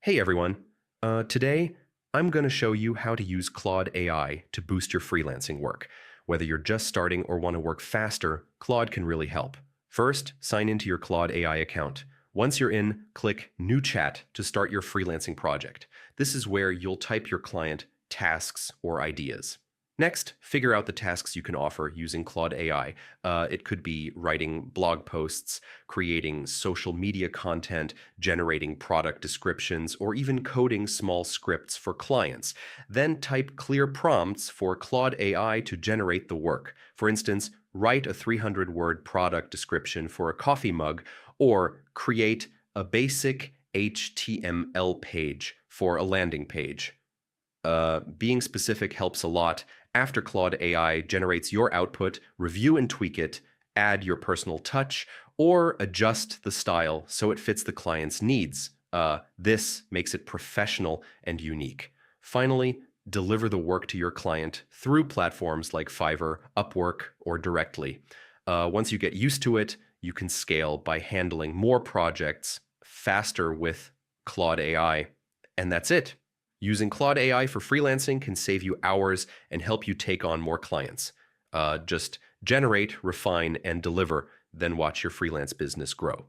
Hey everyone. Today, I'm going to show you how to use Claude AI to boost your freelancing work. Whether you're just starting or want to work faster, Claude can really help. First, sign into your Claude AI account. Once you're in, click New Chat to start your freelancing project. This is where you'll type your client tasks or ideas. Next, figure out the tasks you can offer using Claude AI. It could be writing blog posts, creating social media content, generating product descriptions, or even coding small scripts for clients. Then type clear prompts for Claude AI to generate the work. For instance, write a 300-word product description for a coffee mug, or create a basic HTML page for a landing page. Being specific helps a lot. After Claude AI generates your output, review and tweak it, add your personal touch, or adjust the style so it fits the client's needs. This makes it professional and unique. Finally, deliver the work to your client through platforms like Fiverr, Upwork, or directly. Once you get used to it, you can scale by handling more projects faster with Claude AI. And that's it. Using Claude AI for freelancing can save you hours and help you take on more clients. Just generate, refine, and deliver, then watch your freelance business grow.